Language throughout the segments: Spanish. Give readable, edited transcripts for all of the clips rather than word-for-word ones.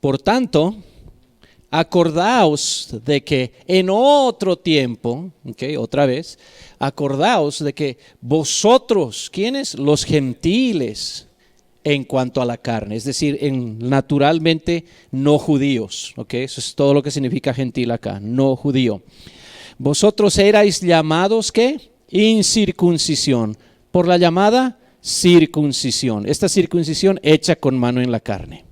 Por tanto, acordaos de que en otro tiempo, otra vez, acordaos de que vosotros, ¿quiénes? Los gentiles, en cuanto a la carne, es decir, naturalmente no judíos, eso es todo lo que significa gentil acá, no judío. Vosotros erais llamados, ¿qué? Incircuncisión, por la llamada circuncisión, esta circuncisión hecha con mano en la carne.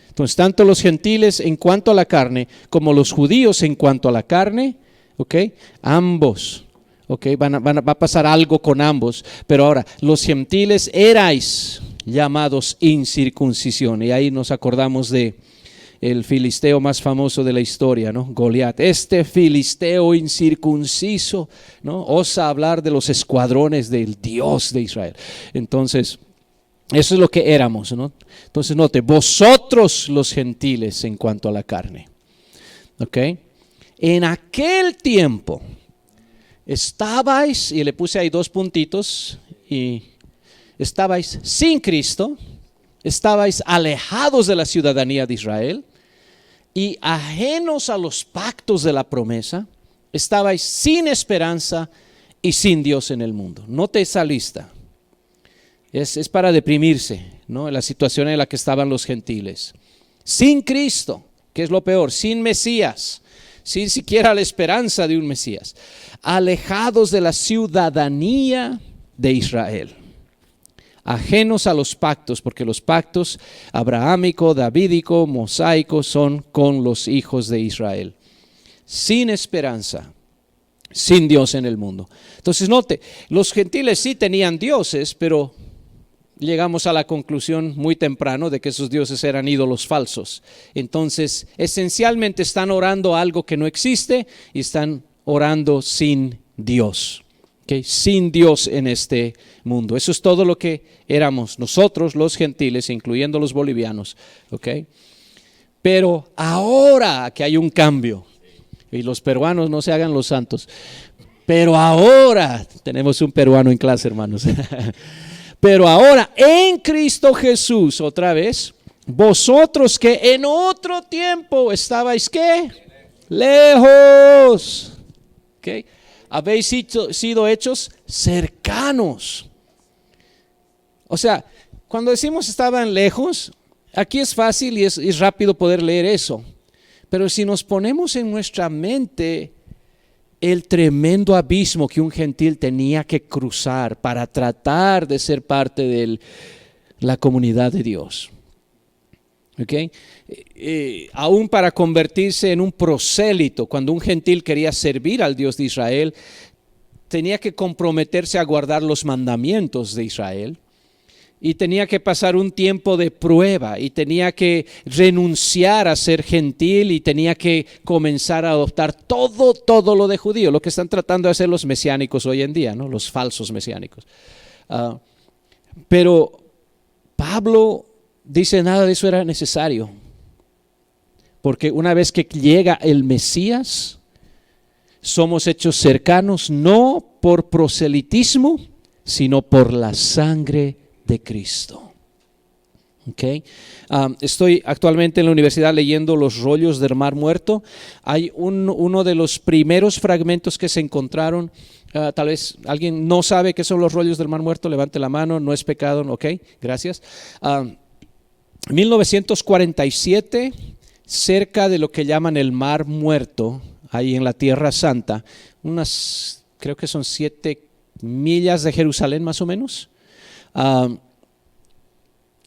Entonces, tanto los gentiles en cuanto a la carne, como los judíos en cuanto a la carne, ambos, va a pasar algo con ambos, pero ahora, los gentiles erais llamados incircuncisión, y ahí nos acordamos de el filisteo más famoso de la historia, ¿no? Goliat, este filisteo incircunciso, ¿no? Osa hablar de los escuadrones del Dios de Israel. Entonces, eso es lo que éramos, ¿no? Entonces, note, vosotros los gentiles en cuanto a la carne, en aquel tiempo estabais, y le puse ahí 2 puntitos, y estabais sin Cristo, estabais alejados de la ciudadanía de Israel y ajenos a los pactos de la promesa, estabais sin esperanza y sin Dios en el mundo. Note esa lista. Es para deprimirse, ¿no? En la situación en la que estaban los gentiles. Sin Cristo, que es lo peor, sin Mesías, sin siquiera la esperanza de un Mesías. Alejados de la ciudadanía de Israel. Ajenos a los pactos, porque los pactos abrahámico, davídico, mosaico son con los hijos de Israel. Sin esperanza, sin Dios en el mundo. Entonces note, los gentiles sí tenían dioses, pero llegamos a la conclusión muy temprano de que esos dioses eran ídolos falsos. Entonces, esencialmente están orando a algo que no existe y están orando sin Dios. Sin Dios en este mundo. Eso es todo lo que éramos nosotros los gentiles, incluyendo los bolivianos. Pero ahora que hay un cambio, y los peruanos no se hagan los santos, pero ahora, tenemos un peruano en clase, hermanos, pero ahora en Cristo Jesús, otra vez, vosotros que en otro tiempo estabais, ¿qué? Lejos. Habéis sido hechos cercanos. O sea, cuando decimos estaban lejos, aquí es fácil y es rápido poder leer eso. Pero si nos ponemos en nuestra mente el tremendo abismo que un gentil tenía que cruzar para tratar de ser parte de la comunidad de Dios. Aún para convertirse en un prosélito, cuando un gentil quería servir al Dios de Israel, tenía que comprometerse a guardar los mandamientos de Israel y tenía que pasar un tiempo de prueba y tenía que renunciar a ser gentil y tenía que comenzar a adoptar todo lo de judío, lo que están tratando de hacer los mesiánicos hoy en día, ¿no? Los falsos mesiánicos. Pero Pablo dice nada de eso era necesario, porque una vez que llega el Mesías, somos hechos cercanos no por proselitismo, sino por la sangre de Cristo. Estoy actualmente en la universidad leyendo los rollos del Mar Muerto. Hay uno de los primeros fragmentos que se encontraron. Tal vez alguien no sabe qué son los rollos del Mar Muerto, levante la mano, no es pecado, gracias. 1947, cerca de lo que llaman el Mar Muerto, ahí en la Tierra Santa, creo que son 7 millas de Jerusalén más o menos,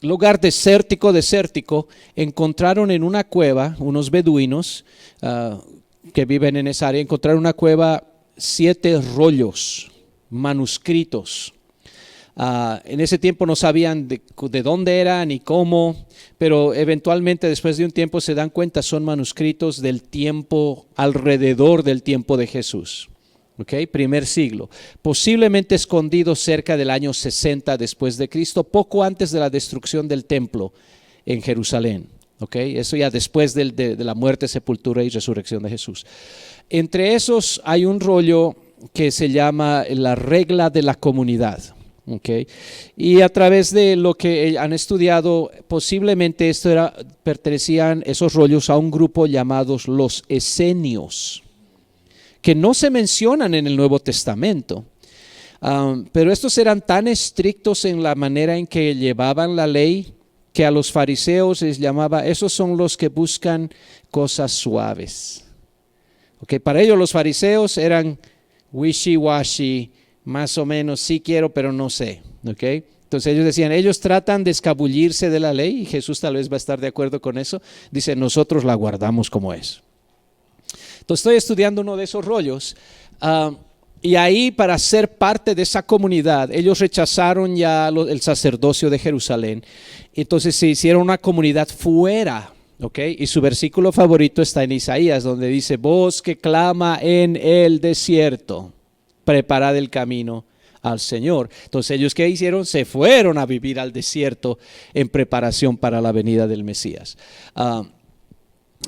lugar desértico, encontraron en una cueva, unos beduinos que viven en esa área, encontraron una cueva 7 rollos manuscritos. En ese tiempo no sabían de dónde eran ni cómo, pero eventualmente después de un tiempo se dan cuenta, son manuscritos del tiempo, alrededor del tiempo de Jesús. Primer siglo, posiblemente escondidos cerca del año 60 después de Cristo, poco antes de la destrucción del templo en Jerusalén. Eso ya después de la muerte, sepultura y resurrección de Jesús. Entre esos hay un rollo que se llama la regla de la comunidad. Okay. Y a través de lo que han estudiado, posiblemente pertenecían esos rollos a un grupo llamados los esenios, que no se mencionan en el Nuevo Testamento. Pero estos eran tan estrictos en la manera en que llevaban la ley, que a los fariseos les llamaba, esos son los que buscan cosas suaves. Okay. Para ellos los fariseos eran wishy-washy, más o menos, sí quiero, pero no sé. ¿Okay? Entonces ellos decían, ellos tratan de escabullirse de la ley, y Jesús tal vez va a estar de acuerdo con eso. Dice, nosotros la guardamos como es. Entonces estoy estudiando uno de esos rollos, y ahí, para ser parte de esa comunidad, ellos rechazaron ya el sacerdocio de Jerusalén. Entonces se hicieron una comunidad fuera. Okay. Y su versículo favorito está en Isaías, donde dice, voz que clama en el desierto, preparad el camino al Señor. Entonces ellos, ¿qué hicieron? Se fueron a vivir al desierto en preparación para la venida del Mesías.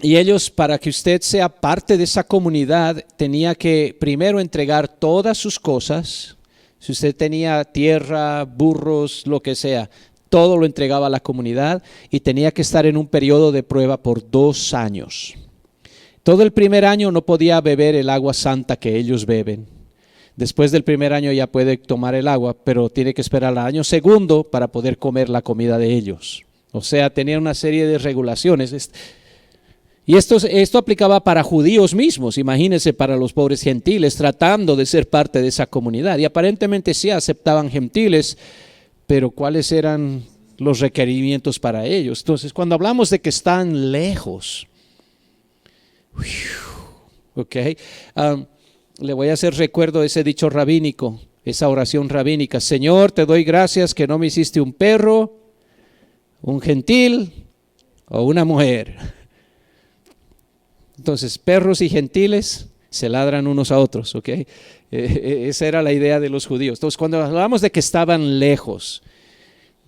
Y ellos, para que usted sea parte de esa comunidad, tenía que primero entregar todas sus cosas. Si usted tenía tierra, burros, lo que sea, todo lo entregaba a la comunidad, y tenía que estar en un periodo de prueba por 2 años. Todo el primer año no podía beber el agua santa que ellos beben. Después del primer año ya puede tomar el agua, pero tiene que esperar al año segundo para poder comer la comida de ellos. O sea, tenía una serie de regulaciones. Y esto aplicaba para judíos mismos, imagínense, para los pobres gentiles, tratando de ser parte de esa comunidad. Y aparentemente sí aceptaban gentiles, pero ¿cuáles eran los requerimientos para ellos? Entonces, cuando hablamos de que están lejos, okay, le voy a hacer recuerdo de ese dicho rabínico, esa oración rabínica. Señor, te doy gracias que no me hiciste un perro, un gentil o una mujer. Entonces, perros y gentiles se ladran unos a otros, ¿ok? Esa era la idea de los judíos. Entonces, cuando hablamos de que estaban lejos,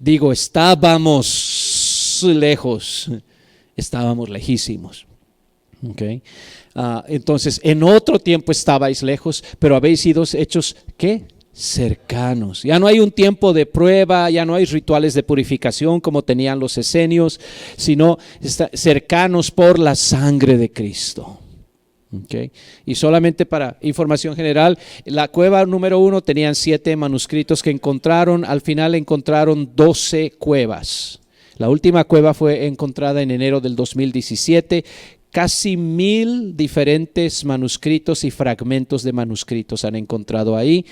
digo, estábamos lejos, estábamos lejísimos, ¿ok? Entonces, en otro tiempo estabais lejos, pero habéis sido hechos, ¿qué? Cercanos. Ya no hay un tiempo de prueba, ya no hay rituales de purificación como tenían los esenios, sino cercanos por la sangre de Cristo. Okay. Y solamente para información general, la cueva número 1 tenían 7 manuscritos que encontraron. Al final encontraron 12 cuevas. La última cueva fue encontrada en enero del 2017. Casi 1000 diferentes manuscritos y fragmentos de manuscritos han encontrado ahí.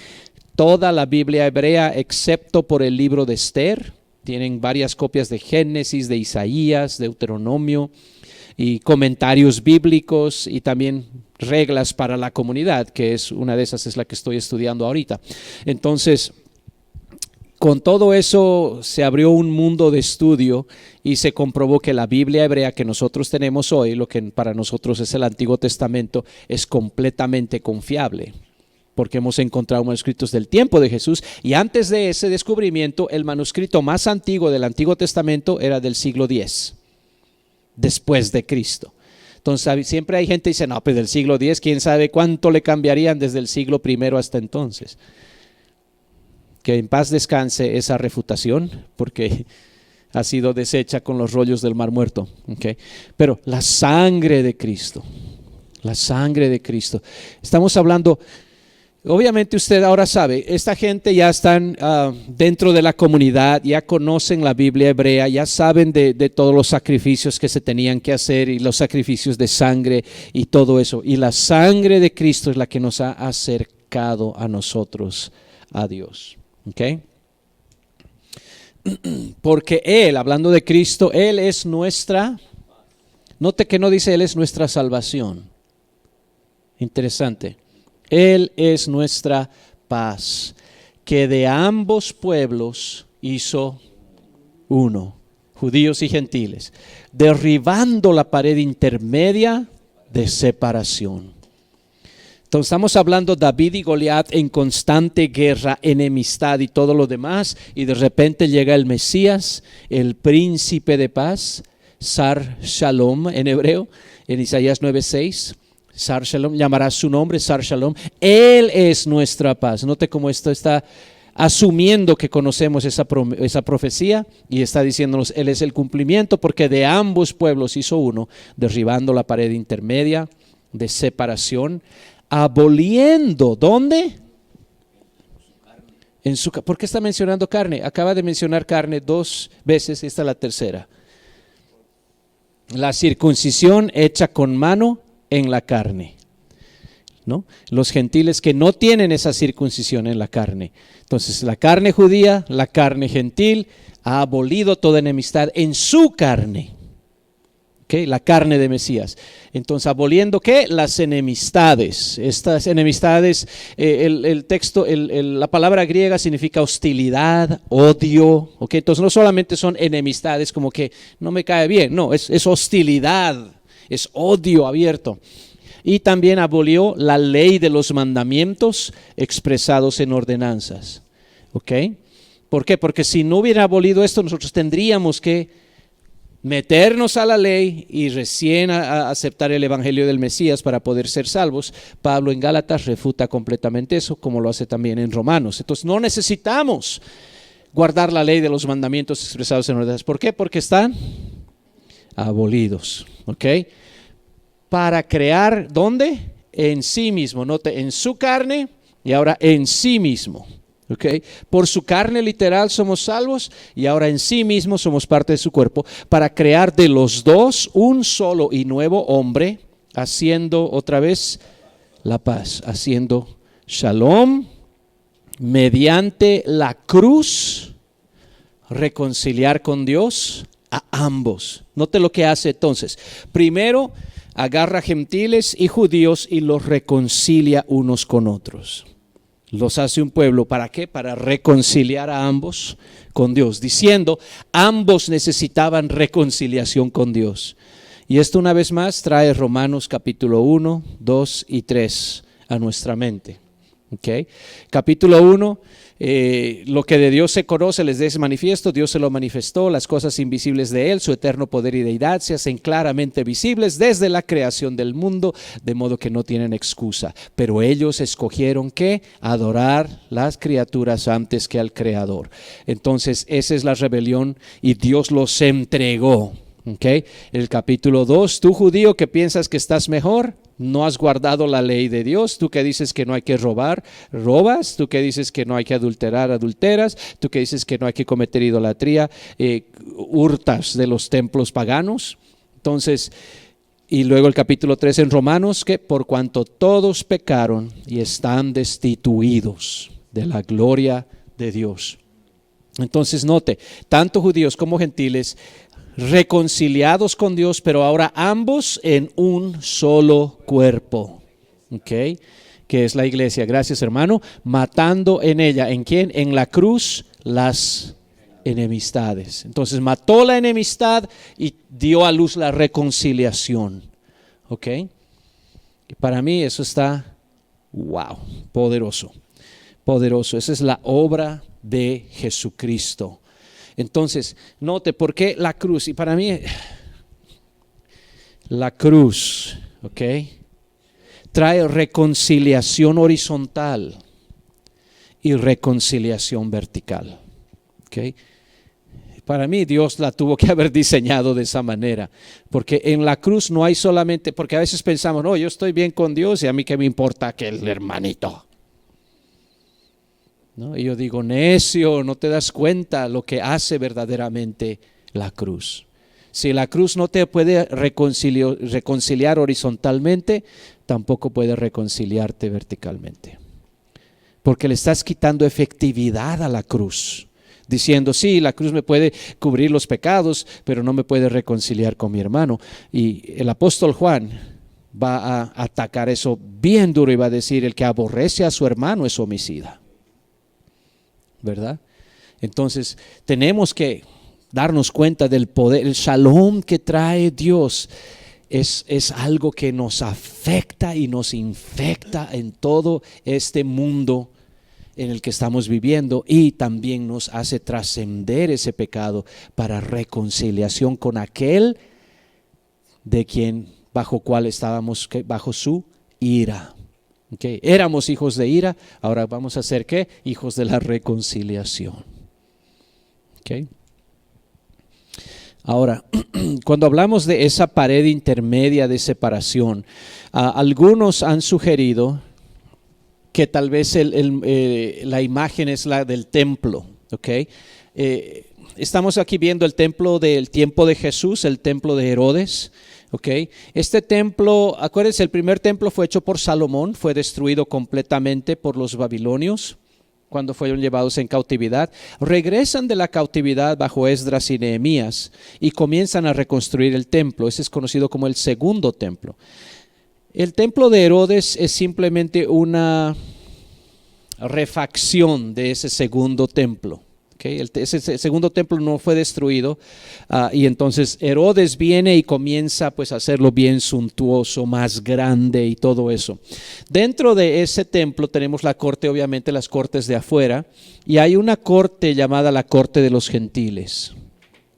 Toda la Biblia hebrea, excepto por el libro de Esther. Tienen varias copias de Génesis, de Isaías, Deuteronomio, y comentarios bíblicos, y también reglas para la comunidad, que es una de esas, es la que estoy estudiando ahorita. Entonces, con todo eso se abrió un mundo de estudio y se comprobó que la Biblia hebrea que nosotros tenemos hoy, lo que para nosotros es el Antiguo Testamento, es completamente confiable, porque hemos encontrado manuscritos del tiempo de Jesús, y antes de ese descubrimiento, el manuscrito más antiguo del Antiguo Testamento era del siglo X, después de Cristo. Entonces siempre hay gente que dice, no, pues del siglo X, quién sabe cuánto le cambiarían desde el siglo I hasta entonces. Que en paz descanse esa refutación, porque ha sido deshecha con los rollos del Mar Muerto. Okay. Pero la sangre de Cristo, la sangre de Cristo. Estamos hablando... Obviamente usted ahora sabe, esta gente ya están dentro de la comunidad, ya conocen la Biblia hebrea, ya saben de todos los sacrificios que se tenían que hacer y los sacrificios de sangre y todo eso. Y la sangre de Cristo es la que nos ha acercado a nosotros, a Dios. ¿Okay? Porque Él, hablando de Cristo, Él es nuestra, note que no dice Él es nuestra salvación. Interesante. Él es nuestra paz, que de ambos pueblos hizo uno, judíos y gentiles, derribando la pared intermedia de separación. Entonces estamos hablando David y Goliat en constante guerra, enemistad y todo lo demás, y de repente llega el Mesías, el príncipe de paz, Sar Shalom en hebreo, en Isaías 9:6. Sar Shalom, llamará su nombre Sar Shalom. Él es nuestra paz. Note cómo esto está asumiendo que conocemos esa profecía, y está diciéndonos, Él es el cumplimiento, porque de ambos pueblos hizo uno, derribando la pared intermedia de separación, aboliendo, ¿dónde? ¿Por qué está mencionando carne? Acaba de mencionar carne 2 veces, esta es la tercera. La circuncisión hecha con mano en la carne, ¿no? Los gentiles que no tienen esa circuncisión en la carne. Entonces la carne judía, la carne gentil, ha abolido toda enemistad en su carne. ¿Okay? La carne de Mesías. Entonces, aboliendo ¿qué? Las enemistades. Estas enemistades, el texto, la palabra griega significa hostilidad, odio. ¿Okay? Entonces, no solamente son enemistades como que no me cae bien, no, es hostilidad, es odio abierto. Y también abolió la ley de los mandamientos expresados en ordenanzas. ¿Okay? ¿Por qué? Porque si no hubiera abolido esto, nosotros tendríamos que meternos a la ley y recién a aceptar el evangelio del Mesías para poder ser salvos. Pablo en Gálatas refuta completamente eso, como lo hace también en Romanos. Entonces no necesitamos guardar la ley de los mandamientos expresados en ordenanzas. ¿Por qué? Porque están abolidos. ¿Ok? Para crear, ¿dónde? En sí mismo. Note, en su carne y ahora en sí mismo. Okay. Por su carne literal somos salvos y ahora en sí mismo somos parte de su cuerpo, para crear de los dos un solo y nuevo hombre, haciendo otra vez la paz, haciendo shalom, mediante la cruz, reconciliar con Dios a ambos. Note lo que hace entonces. Primero agarra gentiles y judíos y los reconcilia unos con otros. Los hace un pueblo, ¿para qué? Para reconciliar a ambos con Dios, diciendo, ambos necesitaban reconciliación con Dios. Y esto una vez más trae Romanos capítulo 1, 2 y 3 a nuestra mente. ¿Okay? Capítulo 1, lo que de Dios se conoce les es manifiesto, Dios se lo manifestó, las cosas invisibles de Él, su eterno poder y deidad se hacen claramente visibles desde la creación del mundo, de modo que no tienen excusa. Pero ellos escogieron ¿qué? Adorar las criaturas antes que al Creador. Entonces esa es la rebelión y Dios los entregó. ¿Okay? El capítulo 2, tú judío que piensas que estás mejor, no has guardado la ley de Dios. Tú que dices que no hay que robar, robas. Tú que dices que no hay que adulterar, adulteras. Tú que dices que no hay que cometer idolatría, hurtas de los templos paganos. Entonces, y luego el capítulo 3 en Romanos, que por cuanto todos pecaron y están destituidos de la gloria de Dios. Entonces note, tanto judíos como gentiles reconciliados con Dios, pero ahora ambos en un solo cuerpo, ¿okay? Que es la iglesia. Gracias, hermano. Matando en ella, ¿en quién? En la cruz, las enemistades. Entonces mató la enemistad y dio a luz la reconciliación, ¿ok? Y para mí eso está, wow, poderoso, poderoso. Esa es la obra de Jesucristo. Entonces, note por qué la cruz, y para mí la cruz, ¿ok? Trae reconciliación horizontal y reconciliación vertical, ¿ok? Para mí Dios la tuvo que haber diseñado de esa manera, porque en la cruz no hay solamente, porque a veces pensamos, no, yo estoy bien con Dios y a mí qué me importa que el hermanito. ¿No? Y yo digo, necio, no te das cuenta lo que hace verdaderamente la cruz. Si la cruz no te puede reconciliar horizontalmente, tampoco puede reconciliarte verticalmente. Porque le estás quitando efectividad a la cruz, diciendo, sí, la cruz me puede cubrir los pecados, pero no me puede reconciliar con mi hermano. Y el apóstol Juan va a atacar eso bien duro y va a decir, el que aborrece a su hermano es homicida. ¿Verdad? Entonces tenemos que darnos cuenta del poder, el shalom que trae Dios es algo que nos afecta y nos infecta en todo este mundo en el que estamos viviendo, y también nos hace trascender ese pecado para reconciliación con aquel de quien bajo cual estábamos, bajo su ira. Okay. Éramos hijos de ira, ahora vamos a ser ¿qué? Hijos de la reconciliación. Okay. Ahora, cuando hablamos de esa pared intermedia de separación, algunos han sugerido que tal vez la imagen es la del templo. Okay. Estamos aquí viendo el templo del tiempo de Jesús, el templo de Herodes. Okay. Este templo, acuérdense, el primer templo fue hecho por Salomón, fue destruido completamente por los babilonios cuando fueron llevados en cautividad. Regresan de la cautividad bajo Esdras y Nehemías y comienzan a reconstruir el templo. Ese es conocido como el segundo templo. El templo de Herodes es simplemente una refacción de ese segundo templo. Okay. Ese segundo templo no fue destruido y entonces Herodes viene y comienza pues a hacerlo bien suntuoso, más grande y todo eso. Dentro de ese templo tenemos la corte, obviamente las cortes de afuera, y hay una corte llamada la corte de los gentiles.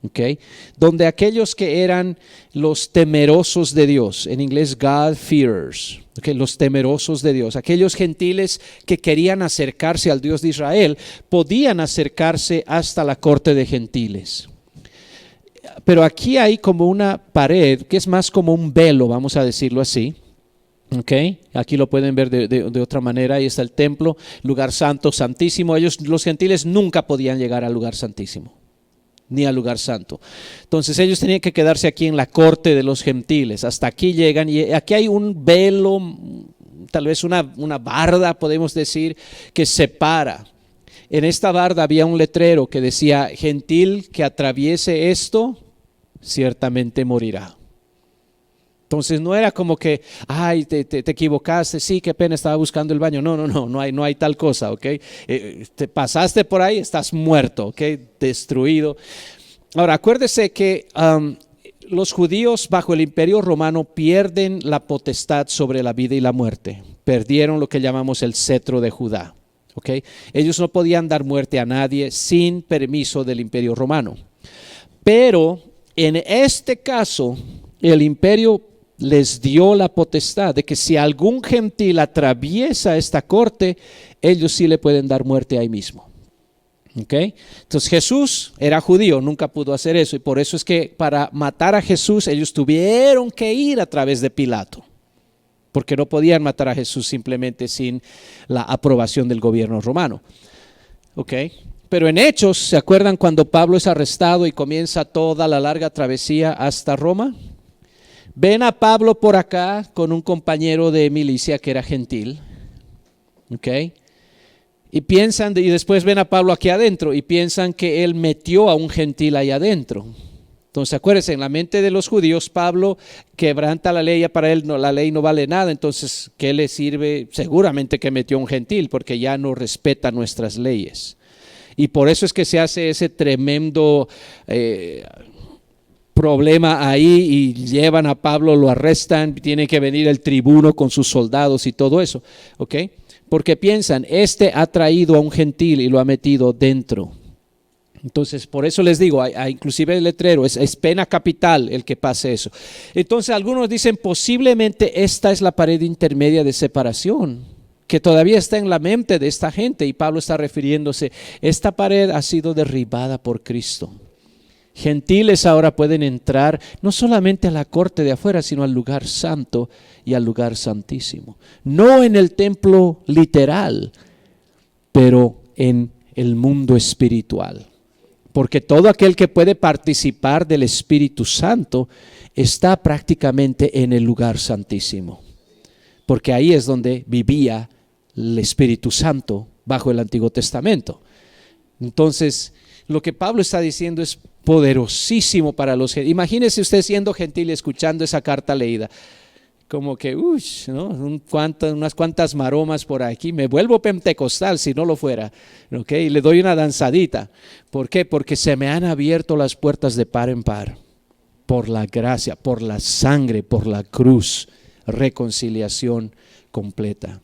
Okay, donde aquellos que eran los temerosos de Dios, en inglés God-fearers, okay, los temerosos de Dios, aquellos gentiles que querían acercarse al Dios de Israel, podían acercarse hasta la corte de gentiles. Pero aquí hay como una pared que es más como un velo, vamos a decirlo así. Okay. Aquí lo pueden ver de otra manera. Ahí está el templo, lugar santo, santísimo. Ellos, los gentiles, nunca podían llegar al lugar santísimo ni al lugar santo. Entonces ellos tenían que quedarse aquí en la corte de los gentiles. Hasta aquí llegan y aquí hay un velo, tal vez una barda, podemos decir, que separa. En esta barda había un letrero que decía: gentil que atraviese esto, ciertamente morirá. Entonces no era como que, ay, te equivocaste, sí, qué pena, estaba buscando el baño. No hay tal cosa, ¿ok? Te pasaste por ahí, estás muerto, ¿ok? Destruido. Ahora, acuérdese que los judíos bajo el imperio romano pierden la potestad sobre la vida y la muerte. Perdieron lo que llamamos el cetro de Judá, ¿ok? Ellos no podían dar muerte a nadie sin permiso del imperio romano. Pero en este caso, el imperio les dio la potestad de que si algún gentil atraviesa esta corte, ellos sí le pueden dar muerte ahí mismo. Okay. Entonces Jesús era judío, nunca pudo hacer eso, y por eso es que para matar a Jesús ellos tuvieron que ir a través de Pilato, porque no podían matar a Jesús simplemente sin la aprobación del gobierno romano. Okay. Pero en Hechos, ¿se acuerdan cuando Pablo es arrestado y comienza toda la larga travesía hasta Roma? Ven a Pablo por acá con un compañero de milicia que era gentil, ¿ok? Y piensan, y después ven a Pablo aquí adentro y piensan que él metió a un gentil ahí adentro. Entonces acuérdense, en la mente de los judíos, Pablo quebranta la ley, para él la ley no vale nada, entonces ¿qué le sirve? Seguramente que metió a un gentil porque ya no respeta nuestras leyes. Y por eso es que se hace ese tremendo problema ahí y llevan a Pablo, lo arrestan, tiene que venir el tribuno con sus soldados y todo eso, ¿ok? Porque piensan, ha traído a un gentil y lo ha metido dentro. Entonces, por eso les digo, hay inclusive el letrero, es pena capital el que pase eso. Entonces, algunos dicen, posiblemente esta es la pared intermedia de separación, que todavía está en la mente de esta gente, y Pablo está refiriéndose, esta pared ha sido derribada por Cristo. Gentiles ahora pueden entrar no solamente a la corte de afuera, sino al lugar santo y al lugar santísimo. No en el templo literal, pero en el mundo espiritual. Porque todo aquel que puede participar del Espíritu Santo está prácticamente en el lugar santísimo. Porque ahí es donde vivía el Espíritu Santo bajo el Antiguo Testamento. Entonces, lo que Pablo está diciendo es poderosísimo para los gentiles. Imagínese usted siendo gentil y escuchando esa carta leída. Como que, ¿no? Unas cuantas maromas por aquí. Me vuelvo pentecostal si no lo fuera. ¿Okay? Y le doy una danzadita. ¿Por qué? Porque se me han abierto las puertas de par en par. Por la gracia, por la sangre, por la cruz. Reconciliación completa.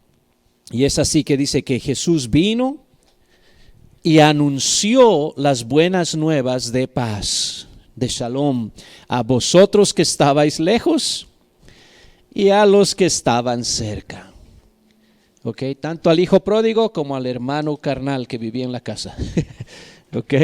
Y es así que dice que Jesús vino y anunció las buenas nuevas de paz, de shalom, a vosotros que estabais lejos y a los que estaban cerca. ¿Ok? Tanto al hijo pródigo como al hermano carnal que vivía en la casa. ¿Ok?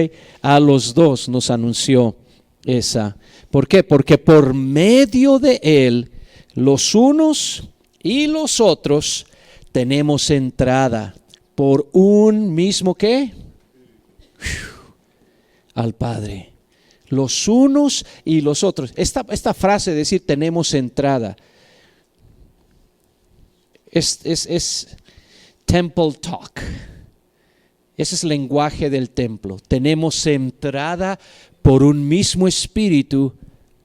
A los dos nos anunció esa. ¿Por qué? Porque por medio de él, los unos y los otros tenemos entrada por un mismo ¿qué? Al Padre. Los unos y los otros. Esta frase de decir tenemos entrada es temple talk. Ese es el lenguaje del templo. Tenemos entrada por un mismo espíritu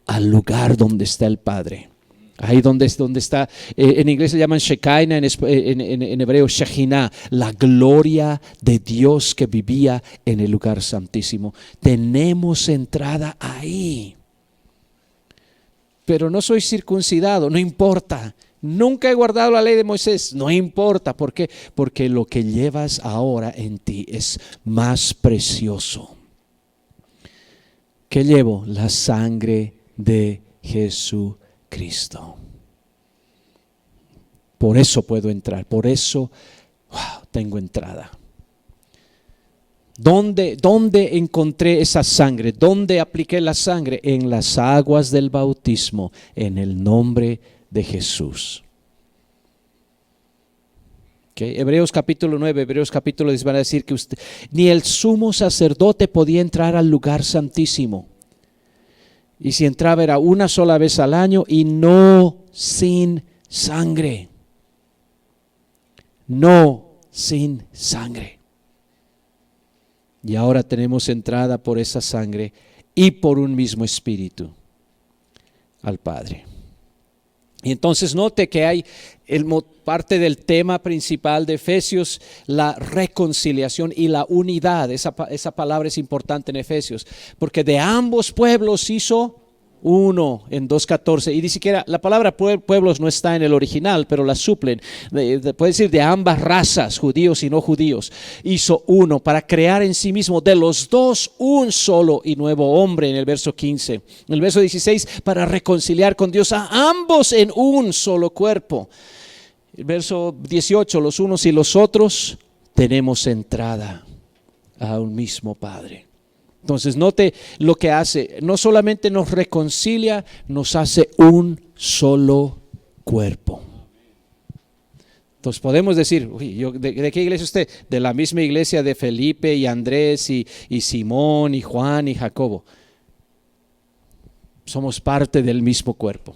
al lugar donde está el Padre. Ahí donde está, en inglés se llaman Shekinah, en hebreo Shekhinah, la gloria de Dios que vivía en el lugar santísimo. Tenemos entrada ahí. Pero no soy circuncidado, no importa. Nunca he guardado la ley de Moisés, no importa. ¿Por qué? Porque lo que llevas ahora en ti es más precioso. ¿Qué llevo? La sangre de Jesucristo. Por eso puedo entrar, por eso tengo entrada. ¿Dónde encontré esa sangre? ¿Dónde apliqué la sangre? En las aguas del bautismo, en el nombre de Jesús. Okay. Hebreos capítulo 9, Hebreos capítulo 10 van a decir que ni el sumo sacerdote podía entrar al lugar santísimo. Y si entraba era una sola vez al año y no sin sangre. No sin sangre. Y ahora tenemos entrada por esa sangre y por un mismo espíritu al Padre. Y entonces note que hay parte del tema principal de Efesios, la reconciliación y la unidad. Esa palabra es importante en Efesios, porque de ambos pueblos hizo uno en 2:14. Y ni siquiera la palabra pueblos no está en el original, pero la suplen. Puede decir de ambas razas, judíos y no judíos. Hizo uno para crear en sí mismo de los dos un solo y nuevo hombre, en el verso 15. En el verso 16, para reconciliar con Dios a ambos en un solo cuerpo. El verso 18, los unos y los otros tenemos entrada a un mismo Padre. Entonces note lo que hace, no solamente nos reconcilia, nos hace un solo cuerpo. Entonces podemos decir, ¿de qué iglesia es usted? De la misma iglesia de Felipe y Andrés y Simón y Juan y Jacobo. Somos parte del mismo cuerpo.